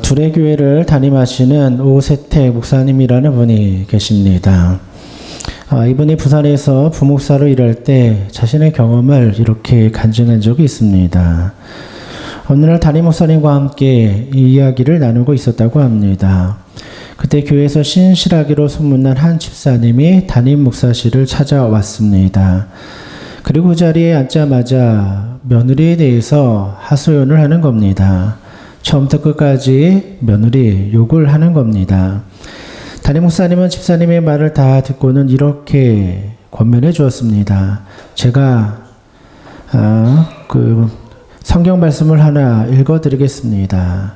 둘의 교회를 담임하시는 오세택 목사님이라는 분이 계십니다. 이분이 부산에서 부목사로 일할 때 자신의 경험을 이렇게 간증한 적이 있습니다. 어느 날 담임 목사님과 함께 이 이야기를 나누고 있었다고 합니다. 그때 교회에서 신실하기로 소문난 한 집사님이 담임 목사실을 찾아왔습니다. 그리고 그 자리에 앉자마자 며느리에 대해서 하소연을 하는 겁니다. 처음부터 끝까지 며느리 욕을 하는 겁니다. 담임 목사님은 집사님의 말을 다 듣고는 이렇게 권면해 주었습니다. 제가 성경 말씀을 하나 읽어드리겠습니다.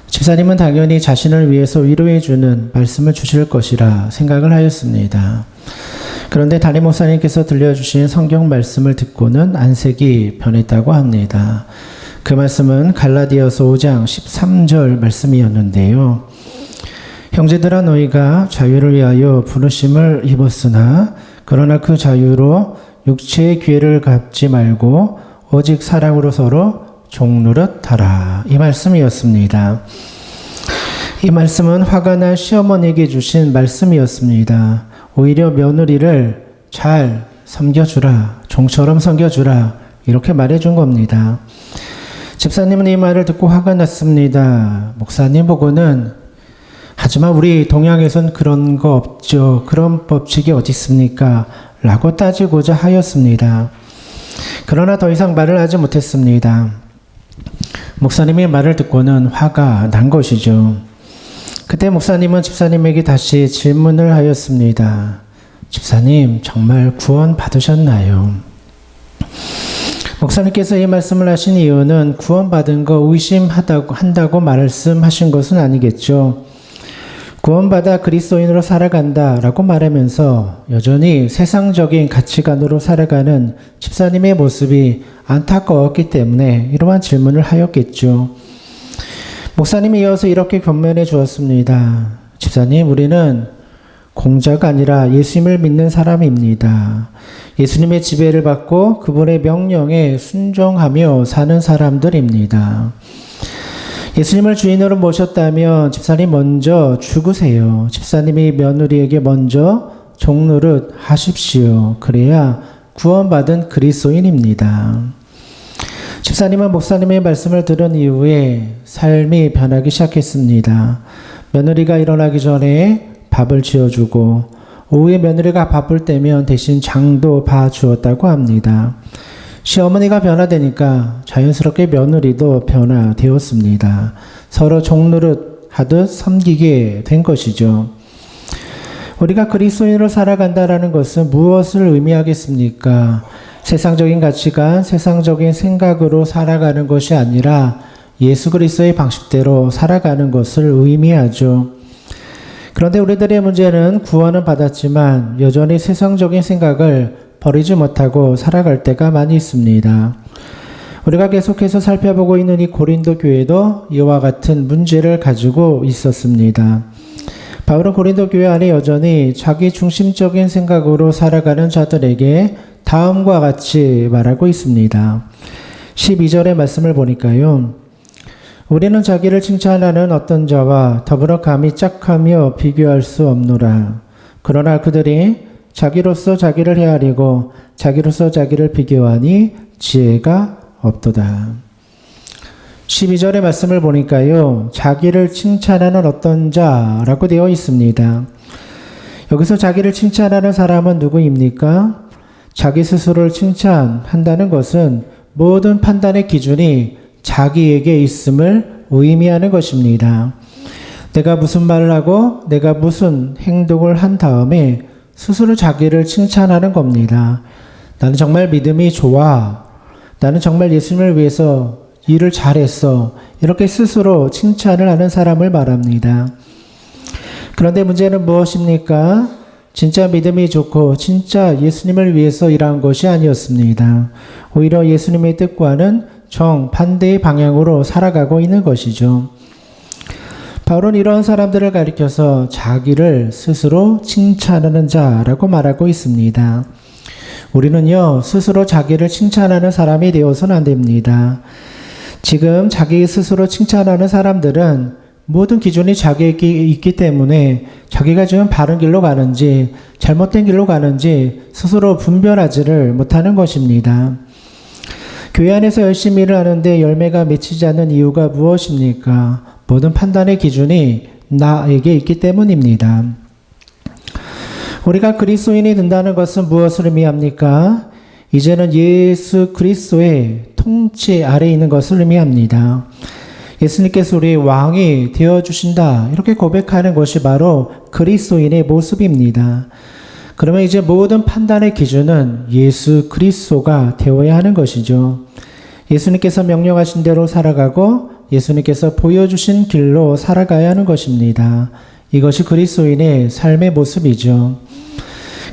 집사님은 당연히 자신을 위해서 위로해 주는 말씀을 주실 것이라 생각을 하였습니다. 그런데 담임 목사님께서 들려주신 성경 말씀을 듣고는 안색이 변했다고 합니다. 그 말씀은 갈라디아서 5장 13절 말씀이었는데요. 형제들아 너희가 자유를 위하여 부르심을 입었으나 그러나 그 자유로 육체의 기회를 갚지 말고 오직 사랑으로 서로 종노릇하라. 이 말씀이었습니다. 이 말씀은 화가 난 시어머니에게 주신 말씀이었습니다. 오히려 며느리를 잘 섬겨주라. 종처럼 섬겨주라. 이렇게 말해준 겁니다. 집사님은 이 말을 듣고 화가 났습니다. 목사님 보고는 하지만 우리 동양에선 그런 거 없죠. 그런 법칙이 어디 있습니까? 라고 따지고자 하였습니다. 그러나 더 이상 말을 하지 못했습니다. 목사님의 말을 듣고는 화가 난 것이죠. 그때 목사님은 집사님에게 다시 질문을 하였습니다. 집사님, 정말 구원 받으셨나요? 목사님께서 이 말씀을 하신 이유는 구원받은 거 의심한다고 말씀하신 것은 아니겠죠. 구원받아 그리스도인으로 살아간다라고 말하면서 여전히 세상적인 가치관으로 살아가는 집사님의 모습이 안타까웠기 때문에 이러한 질문을 하였겠죠. 목사님이 이어서 이렇게 권면해 주었습니다. 집사님, 우리는 공자가 아니라 예수님을 믿는 사람입니다. 예수님의 지배를 받고 그분의 명령에 순종하며 사는 사람들입니다. 예수님을 주인으로 모셨다면 집사님 먼저 죽으세요. 집사님이 며느리에게 먼저 종노릇 하십시오. 그래야 구원받은 그리스도인입니다. 집사님은 목사님의 말씀을 들은 이후에 삶이 변하기 시작했습니다. 며느리가 일어나기 전에 밥을 지어주고 오후에 며느리가 바쁠 때면 대신 장도 봐주었다고 합니다. 시어머니가 변화되니까 자연스럽게 며느리도 변화되었습니다. 서로 종노릇 하듯 섬기게 된 것이죠. 우리가 그리스도인으로 살아간다는 것은 무엇을 의미하겠습니까? 세상적인 가치관, 세상적인 생각으로 살아가는 것이 아니라 예수 그리스도의 방식대로 살아가는 것을 의미하죠. 그런데 우리들의 문제는 구원은 받았지만 여전히 세상적인 생각을 버리지 못하고 살아갈 때가 많이 있습니다. 우리가 계속해서 살펴보고 있는 이 고린도 교회도 이와 같은 문제를 가지고 있었습니다. 바울은 고린도 교회 안에 여전히 자기 중심적인 생각으로 살아가는 자들에게 다음과 같이 말하고 있습니다. 12절의 말씀을 보니까요. 우리는 자기를 칭찬하는 어떤 자와 더불어 감히 짝하며 비교할 수 없노라. 그러나 그들이 자기로서 자기를 헤아리고 자기로서 자기를 비교하니 지혜가 없도다. 12절의 말씀을 보니까요. 자기를 칭찬하는 어떤 자라고 되어 있습니다. 여기서 자기를 칭찬하는 사람은 누구입니까? 자기 스스로를 칭찬한다는 것은 모든 판단의 기준이 자기에게 있음을 의미하는 것입니다. 내가 무슨 말을 하고 내가 무슨 행동을 한 다음에 스스로 자기를 칭찬하는 겁니다. 나는 정말 믿음이 좋아. 나는 정말 예수님을 위해서 일을 잘했어. 이렇게 스스로 칭찬을 하는 사람을 말합니다. 그런데 문제는 무엇입니까? 진짜 믿음이 좋고 진짜 예수님을 위해서 일한 것이 아니었습니다. 오히려 예수님의 뜻과는 정반대의 방향으로 살아가고 있는 것이죠. 바울은 이런 사람들을 가리켜서 자기를 스스로 칭찬하는 자라고 말하고 있습니다. 우리는요, 스스로 자기를 칭찬하는 사람이 되어서는 안 됩니다. 지금 자기 스스로 칭찬하는 사람들은 모든 기준이 자기에게 있기 때문에 자기가 지금 바른 길로 가는지 잘못된 길로 가는지 스스로 분별하지를 못하는 것입니다. 교회 안에서 열심히 일을 하는데 열매가 맺히지 않는 이유가 무엇입니까? 모든 판단의 기준이 나에게 있기 때문입니다. 우리가 그리스도인이 된다는 것은 무엇을 의미합니까? 이제는 예수 그리스도의 통치 아래에 있는 것을 의미합니다. 예수님께서 우리의 왕이 되어주신다 이렇게 고백하는 것이 바로 그리스도인의 모습입니다. 그러면 이제 모든 판단의 기준은 예수 그리스도가 되어야 하는 것이죠. 예수님께서 명령하신 대로 살아가고 예수님께서 보여주신 길로 살아가야 하는 것입니다. 이것이 그리스도인의 삶의 모습이죠.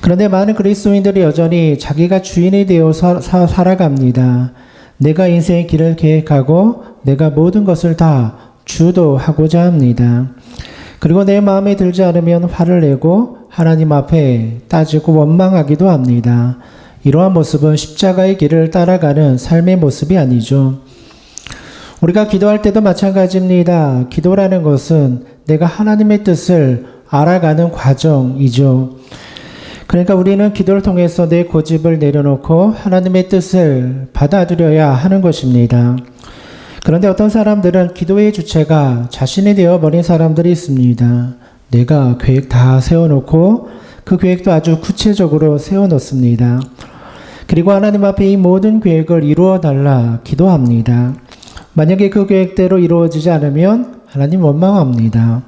그런데 많은 그리스도인들이 여전히 자기가 주인이 되어서 살아갑니다. 내가 인생의 길을 계획하고 내가 모든 것을 다 주도하고자 합니다. 그리고 내 마음에 들지 않으면 화를 내고 하나님 앞에 따지고 원망하기도 합니다. 이러한 모습은 십자가의 길을 따라가는 삶의 모습이 아니죠. 우리가 기도할 때도 마찬가지입니다. 기도라는 것은 내가 하나님의 뜻을 알아가는 과정이죠. 그러니까 우리는 기도를 통해서 내 고집을 내려놓고 하나님의 뜻을 받아들여야 하는 것입니다. 그런데 어떤 사람들은 기도의 주체가 자신이 되어버린 사람들이 있습니다. 내가 계획 다 세워놓고 그 계획도 아주 구체적으로 세워놓습니다. 그리고 하나님 앞에 이 모든 계획을 이루어달라 기도합니다. 만약에 그 계획대로 이루어지지 않으면 하나님 원망합니다.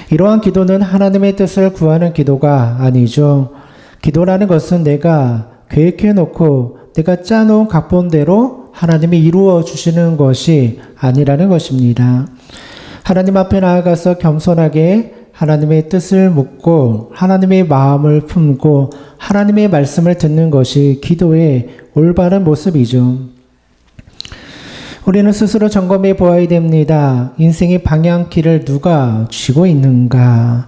이러한 기도는 하나님의 뜻을 구하는 기도가 아니죠. 기도라는 것은 내가 계획해놓고 내가 짜놓은 각본대로 하나님이 이루어 주시는 것이 아니라는 것입니다. 하나님 앞에 나아가서 겸손하게 하나님의 뜻을 묻고 하나님의 마음을 품고 하나님의 말씀을 듣는 것이 기도의 올바른 모습이죠. 우리는 스스로 점검해 보아야 됩니다. 인생의 방향키를 누가 쥐고 있는가?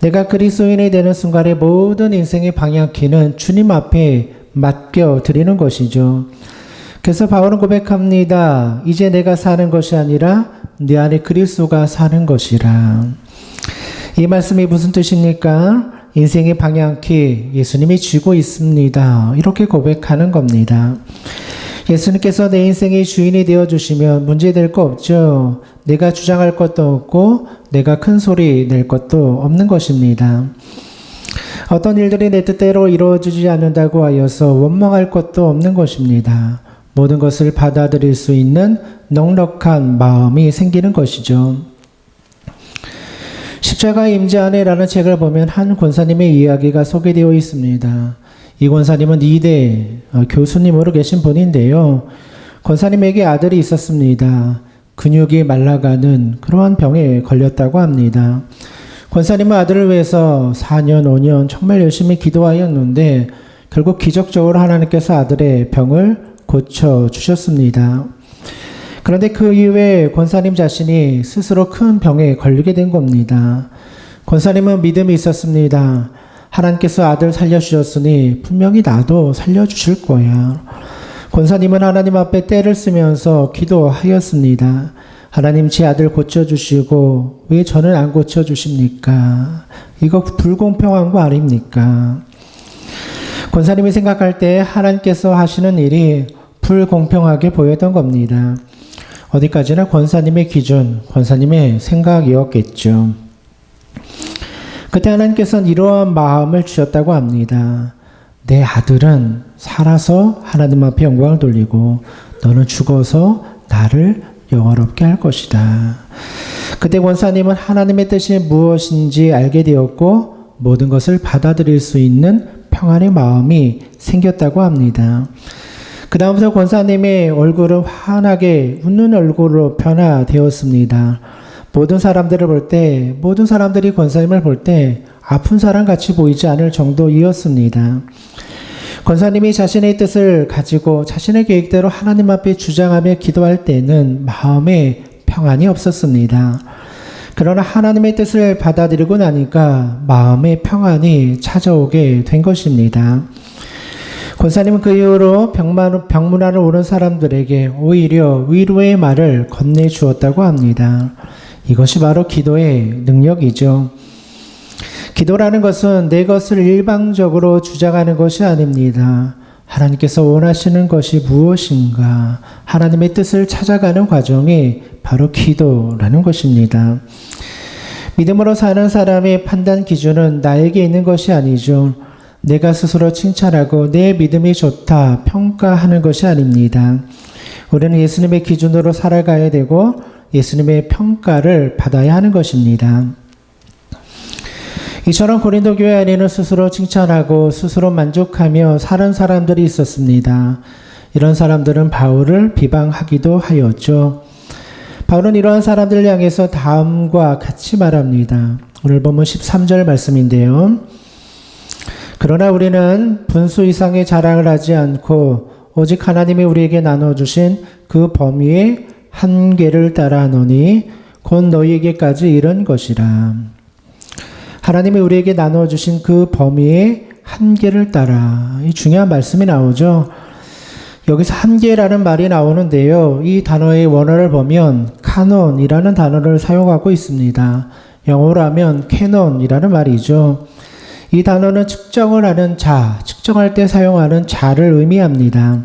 내가 그리스도인이 되는 순간에 모든 인생의 방향키는 주님 앞에 맡겨드리는 것이죠. 그래서 바울은 고백합니다. 이제 내가 사는 것이 아니라 내 안에 그리스도가 사는 것이라. 이 말씀이 무슨 뜻입니까? 인생의 방향키 예수님이 쥐고 있습니다. 이렇게 고백하는 겁니다. 예수님께서 내 인생의 주인이 되어주시면 문제될 거 없죠. 내가 주장할 것도 없고 내가 큰 소리 낼 것도 없는 것입니다. 어떤 일들이 내 뜻대로 이루어지지 않는다고 하여서 원망할 것도 없는 것입니다. 모든 것을 받아들일 수 있는 넉넉한 마음이 생기는 것이죠. 십자가의 임재 안에라는 책을 보면 한 권사님의 이야기가 소개되어 있습니다. 이 권사님은 이대 교수님으로 계신 분인데요. 권사님에게 아들이 있었습니다. 근육이 말라가는 그러한 병에 걸렸다고 합니다. 권사님은 아들을 위해서 4년, 5년 정말 열심히 기도하였는데 결국 기적적으로 하나님께서 아들의 병을 고쳐주셨습니다. 그런데 그 이후에 권사님 자신이 스스로 큰 병에 걸리게 된 겁니다. 권사님은 믿음이 있었습니다. 하나님께서 아들 살려주셨으니 분명히 나도 살려주실 거야. 권사님은 하나님 앞에 때를 쓰면서 기도하였습니다. 하나님 제 아들 고쳐주시고 왜 저는 안 고쳐주십니까? 이거 불공평한 거 아닙니까? 권사님이 생각할 때 하나님께서 하시는 일이 불공평하게 보였던 겁니다. 어디까지나 권사님의 기준, 권사님의 생각이었겠죠. 그때 하나님께서는 이러한 마음을 주셨다고 합니다. 내 아들은 살아서 하나님 앞에 영광을 돌리고 너는 죽어서 나를 영화롭게 할 것이다. 그때 권사님은 하나님의 뜻이 무엇인지 알게 되었고 모든 것을 받아들일 수 있는 평안의 마음이 생겼다고 합니다. 그 다음부터 권사님의 얼굴은 환하게 웃는 얼굴로 변화되었습니다. 모든 사람들을 볼 때, 모든 사람들이 권사님을 볼 때 아픈 사람 같이 보이지 않을 정도이었습니다. 권사님이 자신의 뜻을 가지고 자신의 계획대로 하나님 앞에 주장하며 기도할 때는 마음에 평안이 없었습니다. 그러나 하나님의 뜻을 받아들이고 나니까 마음의 평안이 찾아오게 된 것입니다. 권사님은 그 이후로 병문안을 오는 사람들에게 오히려 위로의 말을 건네주었다고 합니다. 이것이 바로 기도의 능력이죠. 기도라는 것은 내 것을 일방적으로 주장하는 것이 아닙니다. 하나님께서 원하시는 것이 무엇인가, 하나님의 뜻을 찾아가는 과정이 바로 기도라는 것입니다. 믿음으로 사는 사람의 판단 기준은 나에게 있는 것이 아니죠. 내가 스스로 칭찬하고 내 믿음이 좋다 평가하는 것이 아닙니다. 우리는 예수님의 기준으로 살아가야 되고 예수님의 평가를 받아야 하는 것입니다. 이처럼 고린도 교회 안에는 스스로 칭찬하고 스스로 만족하며 사는 사람들이 있었습니다. 이런 사람들은 바울을 비방하기도 하였죠. 바울은 이러한 사람들을 향해서 다음과 같이 말합니다. 오늘 본문 13절 말씀인데요. 그러나 우리는 분수 이상의 자랑을 하지 않고 오직 하나님이 우리에게 나눠주신 그 범위의 한계를 따라 하노니 곧 너희에게까지 이른 것이라. 하나님이 우리에게 나눠주신 그 범위의 한계를 따라, 이 중요한 말씀이 나오죠. 여기서 한계라는 말이 나오는데요. 이 단어의 원어를 보면 카논이라는 단어를 사용하고 있습니다. 영어로 하면 캐논이라는 말이죠. 이 단어는 측정을 하는 자, 측정할 때 사용하는 자를 의미합니다.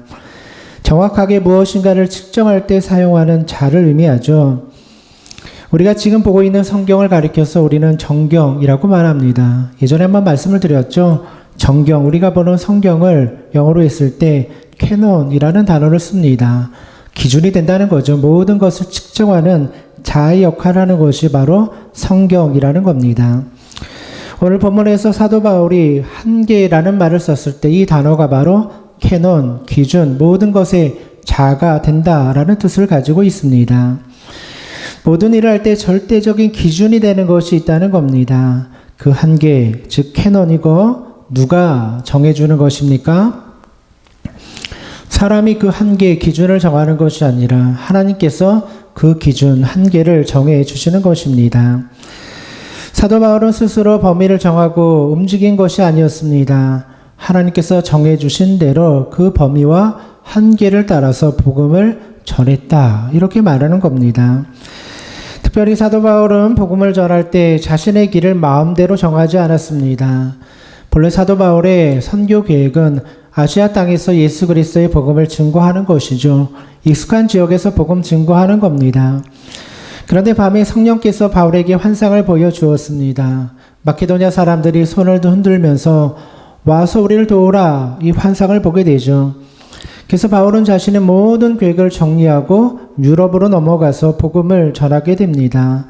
정확하게 무엇인가를 측정할 때 사용하는 자를 의미하죠. 우리가 지금 보고 있는 성경을 가리켜서 우리는 정경이라고 말합니다. 예전에 한번 말씀을 드렸죠. 정경, 우리가 보는 성경을 영어로 했을 때 캐논이라는 단어를 씁니다. 기준이 된다는 거죠. 모든 것을 측정하는 자의 역할을 하는 것이 바로 성경이라는 겁니다. 오늘 본문에서 사도 바울이 한계라는 말을 썼을 때 이 단어가 바로 캐논, 기준, 모든 것의 자가 된다라는 뜻을 가지고 있습니다. 모든 일을 할 때 절대적인 기준이 되는 것이 있다는 겁니다. 그 한계, 즉 캐논이고 누가 정해주는 것입니까? 사람이 그 한계, 기준을 정하는 것이 아니라 하나님께서 그 기준, 한계를 정해 주시는 것입니다. 사도 바울은 스스로 범위를 정하고 움직인 것이 아니었습니다. 하나님께서 정해 주신 대로 그 범위와 한계를 따라서 복음을 전했다. 이렇게 말하는 겁니다. 특별히 사도 바울은 복음을 전할 때 자신의 길을 마음대로 정하지 않았습니다. 본래 사도 바울의 선교 계획은 아시아 땅에서 예수 그리스도의 복음을 증거하는 것이죠. 익숙한 지역에서 복음 증거하는 겁니다. 그런데 밤에 성령께서 바울에게 환상을 보여주었습니다. 마케도냐 사람들이 손을 흔들면서 와서 우리를 도우라, 이 환상을 보게 되죠. 그래서 바울은 자신의 모든 계획을 정리하고 유럽으로 넘어가서 복음을 전하게 됩니다.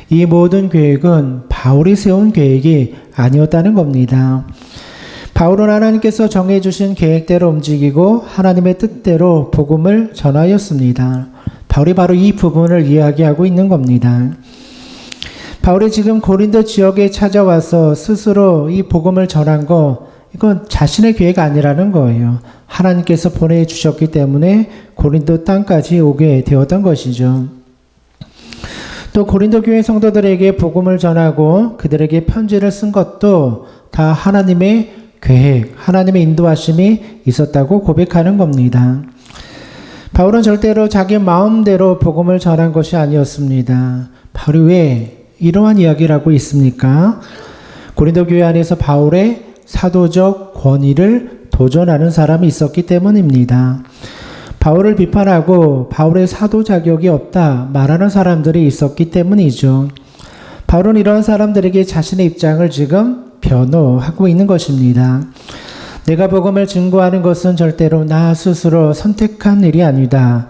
이 모든 계획은 바울이 세운 계획이 아니었다는 겁니다. 바울은 하나님께서 정해주신 계획대로 움직이고 하나님의 뜻대로 복음을 전하였습니다. 바울이 바로 이 부분을 이야기하고 있는 겁니다. 바울이 지금 고린도 지역에 찾아와서 스스로 이 복음을 전한 거, 이건 자신의 계획 아니라는 거예요. 하나님께서 보내주셨기 때문에 고린도 땅까지 오게 되었던 것이죠. 또 고린도 교회 성도들에게 복음을 전하고 그들에게 편지를 쓴 것도 다 하나님의 계획, 하나님의 인도하심이 있었다고 고백하는 겁니다. 바울은 절대로 자기 마음대로 복음을 전한 것이 아니었습니다. 바울이 왜 이러한 이야기를 하고 있습니까? 고린도 교회 안에서 바울의 사도적 권위를 도전하는 사람이 있었기 때문입니다. 바울을 비판하고 바울의 사도 자격이 없다 말하는 사람들이 있었기 때문이죠. 바울은 이런 사람들에게 자신의 입장을 지금 변호하고 있는 것입니다. 내가 복음을 증거하는 것은 절대로 나 스스로 선택한 일이 아니다.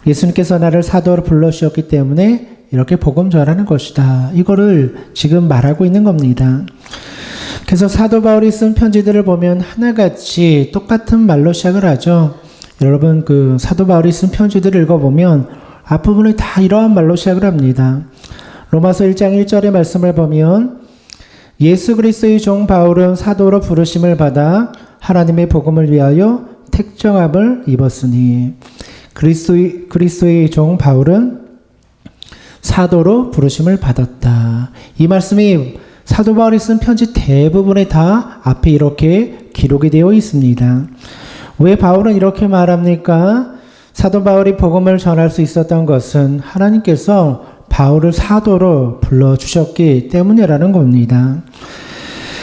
예수님께서 나를 사도로 불러주셨기 때문에 이렇게 복음 전하는 것이다. 이거를 지금 말하고 있는 겁니다. 그래서 사도 바울이 쓴 편지들을 보면 하나같이 똑같은 말로 시작을 하죠. 여러분 그 사도 바울이 쓴 편지들을 읽어보면 앞부분에 다 이러한 말로 시작을 합니다. 로마서 1장 1절의 말씀을 보면 예수 그리스도의 종 바울은 사도로 부르심을 받아 하나님의 복음을 위하여 택정함을 입었으니 그리스도의 종 바울은 사도로 부르심을 받았다. 이 말씀이 사도 바울이 쓴 편지 대부분에 다 앞에 이렇게 기록이 되어 있습니다. 왜 바울은 이렇게 말합니까? 사도 바울이 복음을 전할 수 있었던 것은 하나님께서 바울을 사도로 불러주셨기 때문이라는 겁니다.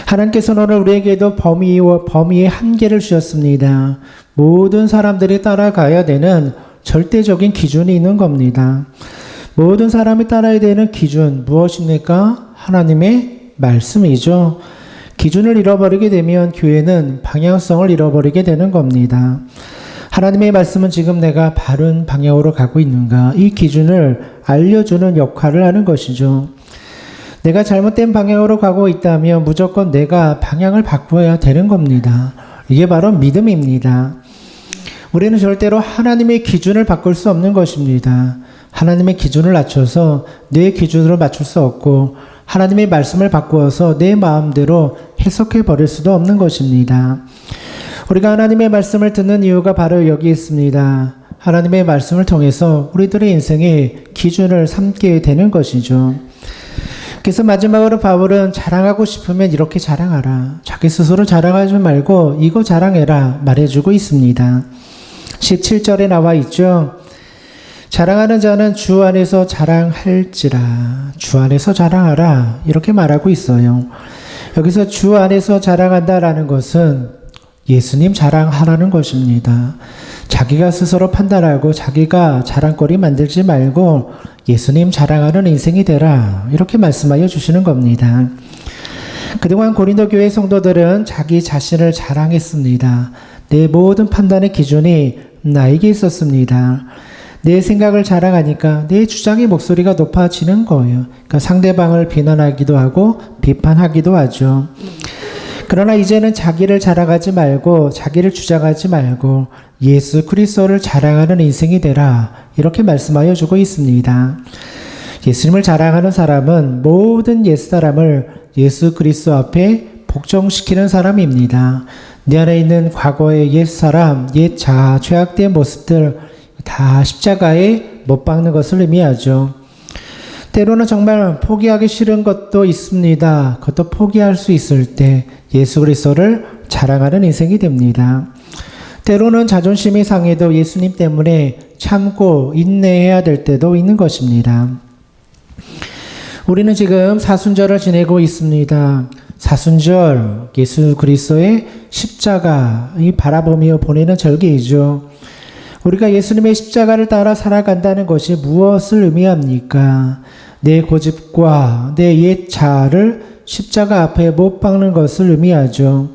하나님께서는 오늘 우리에게도 범위의 한계를 주셨습니다. 모든 사람들이 따라가야 되는 절대적인 기준이 있는 겁니다. 모든 사람이 따라야 되는 기준 무엇입니까? 하나님의 말씀이죠. 기준을 잃어버리게 되면 교회는 방향성을 잃어버리게 되는 겁니다. 하나님의 말씀은 지금 내가 바른 방향으로 가고 있는가? 이 기준을 알려주는 역할을 하는 것이죠. 내가 잘못된 방향으로 가고 있다면 무조건 내가 방향을 바꿔야 되는 겁니다. 이게 바로 믿음입니다. 우리는 절대로 하나님의 기준을 바꿀 수 없는 것입니다. 하나님의 기준을 낮춰서 내 기준으로 맞출 수 없고 하나님의 말씀을 바꾸어서 내 마음대로 해석해 버릴 수도 없는 것입니다. 우리가 하나님의 말씀을 듣는 이유가 바로 여기 있습니다. 하나님의 말씀을 통해서 우리들의 인생의 기준을 삼게 되는 것이죠. 그래서 마지막으로 바울은 자랑하고 싶으면 이렇게 자랑하라. 자기 스스로 자랑하지 말고 이거 자랑해라 말해주고 있습니다. 17절에 나와 있죠. 자랑하는 자는 주 안에서 자랑할지라. 주 안에서 자랑하라. 이렇게 말하고 있어요. 여기서 주 안에서 자랑한다라는 것은 예수님 자랑하라는 것입니다. 자기가 스스로 판단하고 자기가 자랑거리 만들지 말고 예수님 자랑하는 인생이 되라. 이렇게 말씀하여 주시는 겁니다. 그동안 고린도 교회 성도들은 자기 자신을 자랑했습니다. 내 모든 판단의 기준이 나에게 있었습니다. 내 생각을 자랑하니까 내 주장의 목소리가 높아지는 거예요. 그러니까 상대방을 비난하기도 하고 비판하기도 하죠. 그러나 이제는 자기를 자랑하지 말고 자기를 주장하지 말고 예수 그리스도를 자랑하는 인생이 되라. 이렇게 말씀하여 주고 있습니다. 예수님을 자랑하는 사람은 모든 옛사람을 예수 그리스도 앞에 복종시키는 사람입니다. 내 안에 있는 과거의 옛사람, 옛 자아, 죄악된 모습들 다 십자가에 못 박는 것을 의미하죠. 때로는 정말 포기하기 싫은 것도 있습니다. 그것도 포기할 수 있을 때 예수 그리스도를 자랑하는 인생이 됩니다. 때로는 자존심이 상해도 예수님 때문에 참고 인내해야 될 때도 있는 것입니다. 우리는 지금 사순절을 지내고 있습니다. 사순절, 예수 그리스도의 십자가 바라보며 보내는 절기이죠. 우리가 예수님의 십자가를 따라 살아간다는 것이 무엇을 의미합니까? 내 고집과 내 옛 자아를 십자가 앞에 못 박는 것을 의미하죠.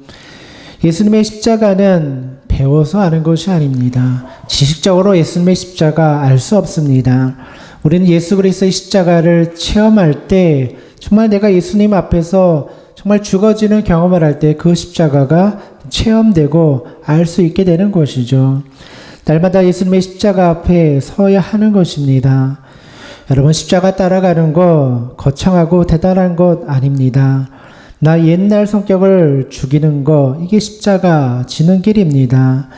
예수님의 십자가는 배워서 아는 것이 아닙니다. 지식적으로 예수님의 십자가 알 수 없습니다. 우리는 예수 그리스도의 십자가를 체험할 때 정말 내가 예수님 앞에서 정말 죽어지는 경험을 할 때 그 십자가가 체험되고 알 수 있게 되는 것이죠. 날마다 예수님의 십자가 앞에 서야 하는 것입니다. 여러분, 십자가 따라가는 거 거창하고 대단한 것 아닙니다. 나 옛날 성격을 죽이는 거, 이게 십자가 지는 길입니다.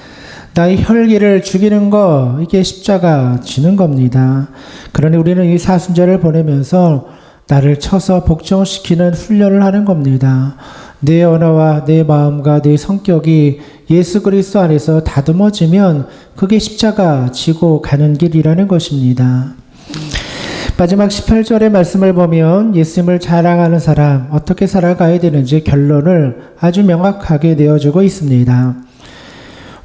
나의 혈기를 죽이는 거, 이게 십자가 지는 겁니다. 그러니 우리는 이 사순절을 보내면서 나를 쳐서 복종시키는 훈련을 하는 겁니다. 내 언어와 내 마음과 내 성격이 예수 그리스도 안에서 다듬어지면 그게 십자가 지고 가는 길이라는 것입니다. 마지막 18절의 말씀을 보면 예수님을 자랑하는 사람 어떻게 살아가야 되는지 결론을 아주 명확하게 내어주고 있습니다.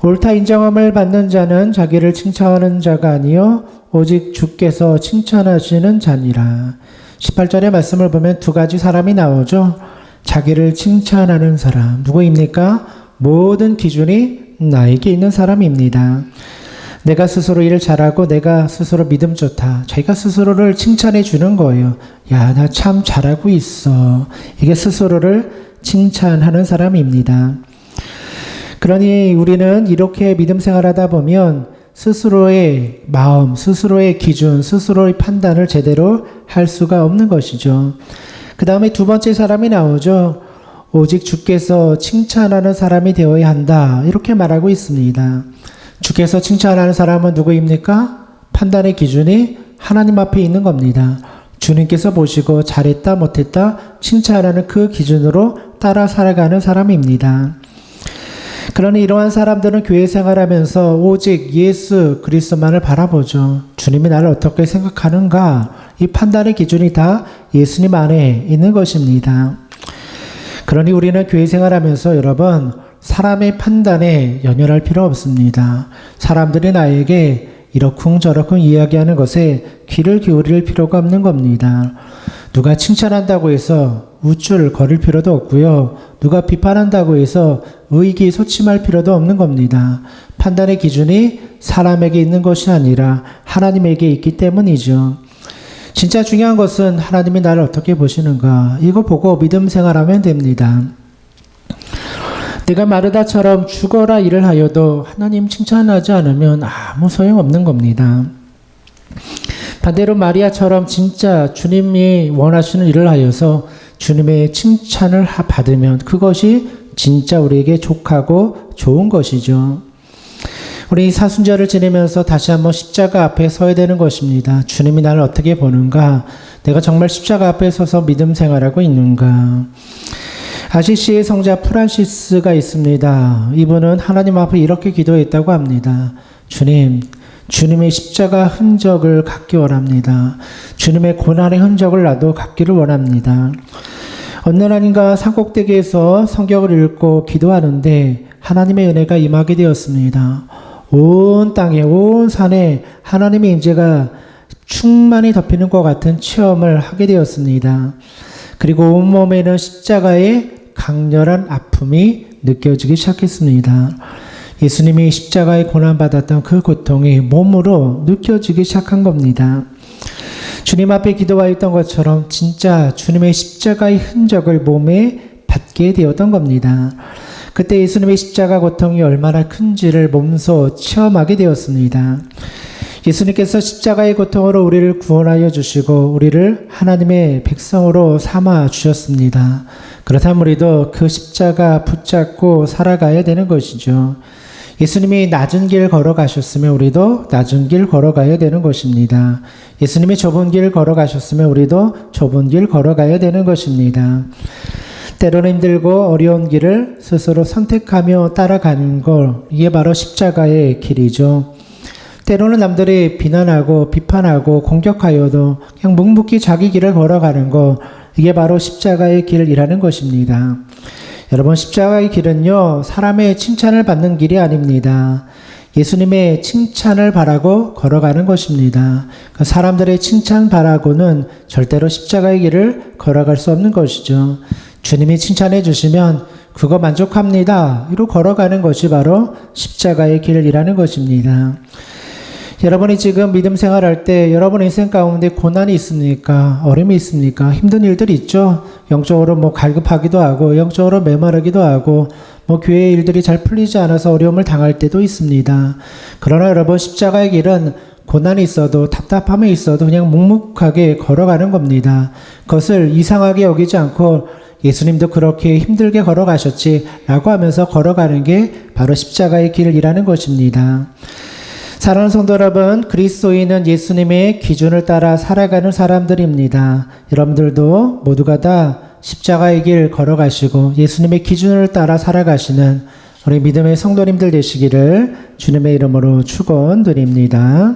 옳다 인정함을 받는 자는 자기를 칭찬하는 자가 아니요 오직 주께서 칭찬하시는 자니라. 18절의 말씀을 보면 두 가지 사람이 나오죠. 자기를 칭찬하는 사람 누구입니까? 모든 기준이 나에게 있는 사람입니다. 내가 스스로 일을 잘하고 내가 스스로 믿음 좋다. 자기가 스스로를 칭찬해 주는 거예요. 야, 나 참 잘하고 있어. 이게 스스로를 칭찬하는 사람입니다. 그러니 우리는 이렇게 믿음 생활하다 보면 스스로의 마음, 스스로의 기준, 스스로의 판단을 제대로 할 수가 없는 것이죠. 그 다음에 두 번째 사람이 나오죠. 오직 주께서 칭찬하는 사람이 되어야 한다. 이렇게 말하고 있습니다. 주께서 칭찬하는 사람은 누구입니까? 판단의 기준이 하나님 앞에 있는 겁니다. 주님께서 보시고 잘했다 못했다 칭찬하는 그 기준으로 따라 살아가는 사람입니다. 그러니 이러한 사람들은 교회 생활하면서 오직 예수 그리스도만을 바라보죠. 주님이 나를 어떻게 생각하는가? 이 판단의 기준이 다 예수님 안에 있는 것입니다. 그러니 우리는 교회 생활하면서 여러분 사람의 판단에 연연할 필요 없습니다. 사람들이 나에게 이러쿵저러쿵 이야기하는 것에 귀를 기울일 필요가 없는 겁니다. 누가 칭찬한다고 해서 우쭐 거릴 필요도 없고요. 누가 비판한다고 해서 의기소침할 필요도 없는 겁니다. 판단의 기준이 사람에게 있는 것이 아니라 하나님에게 있기 때문이죠. 진짜 중요한 것은 하나님이 나를 어떻게 보시는가, 이거 보고 믿음 생활하면 됩니다. 내가 마르다처럼 죽어라 일을 하여도 하나님 칭찬하지 않으면 아무 소용없는 겁니다. 반대로 마리아처럼 진짜 주님이 원하시는 일을 하여서 주님의 칭찬을 받으면 그것이 진짜 우리에게 족하고 좋은 것이죠. 우리 사순절을 지내면서 다시 한번 십자가 앞에 서야 되는 것입니다. 주님이 나를 어떻게 보는가? 내가 정말 십자가 앞에 서서 믿음 생활하고 있는가? 아시시의 성자 프란시스가 있습니다. 이분은 하나님 앞에 이렇게 기도했다고 합니다. 주님, 주님의 십자가 흔적을 갖기 원합니다. 주님의 고난의 흔적을 나도 갖기를 원합니다. 어느 날인가 산꼭대기에서 성경을 읽고 기도하는데 하나님의 은혜가 임하게 되었습니다. 온 땅에, 온 산에 하나님의 임재가 충만히 덮이는 것 같은 체험을 하게 되었습니다. 그리고 온몸에는 십자가의 강렬한 아픔이 느껴지기 시작했습니다. 예수님이 십자가에 고난받았던 그 고통이 몸으로 느껴지기 시작한 겁니다. 주님 앞에 기도하였던 것처럼 진짜 주님의 십자가의 흔적을 몸에 받게 되었던 겁니다. 그때 예수님의 십자가 고통이 얼마나 큰지를 몸소 체험하게 되었습니다. 예수님께서 십자가의 고통으로 우리를 구원하여 주시고 우리를 하나님의 백성으로 삼아 주셨습니다. 그렇다면 우리도 그 십자가 붙잡고 살아가야 되는 것이죠. 예수님이 낮은 길 걸어가셨으면 우리도 낮은 길 걸어가야 되는 것입니다. 예수님이 좁은 길 걸어가셨으면 우리도 좁은 길 걸어가야 되는 것입니다. 때로는 힘들고 어려운 길을 스스로 선택하며 따라가는 것, 이게 바로 십자가의 길이죠. 때로는 남들이 비난하고 비판하고 공격하여도 그냥 묵묵히 자기 길을 걸어가는 것, 이게 바로 십자가의 길이라는 것입니다. 여러분, 십자가의 길은요, 사람의 칭찬을 받는 길이 아닙니다. 예수님의 칭찬을 바라고 걸어가는 것입니다. 그 사람들의 칭찬 바라고는 절대로 십자가의 길을 걸어갈 수 없는 것이죠. 주님이 칭찬해 주시면 그거 만족합니다. 이로 걸어가는 것이 바로 십자가의 길이라는 것입니다. 여러분이 지금 믿음 생활할 때 여러분 인생 가운데 고난이 있습니까? 어려움이 있습니까? 힘든 일들이 있죠. 영적으로 갈급하기도 하고 영적으로 메마르기도 하고 교회의 일들이 잘 풀리지 않아서 어려움을 당할 때도 있습니다. 그러나 여러분, 십자가의 길은 고난이 있어도 답답함이 있어도 그냥 묵묵하게 걸어가는 겁니다. 그것을 이상하게 여기지 않고 예수님도 그렇게 힘들게 걸어가셨지라고 하면서 걸어가는 게 바로 십자가의 길이라는 것입니다. 사랑하는 성도 여러분, 그리스도인은 예수님의 기준을 따라 살아가는 사람들입니다. 여러분들도 모두가 다 십자가의 길 걸어가시고 예수님의 기준을 따라 살아가시는 우리 믿음의 성도님들 되시기를 주님의 이름으로 축원드립니다.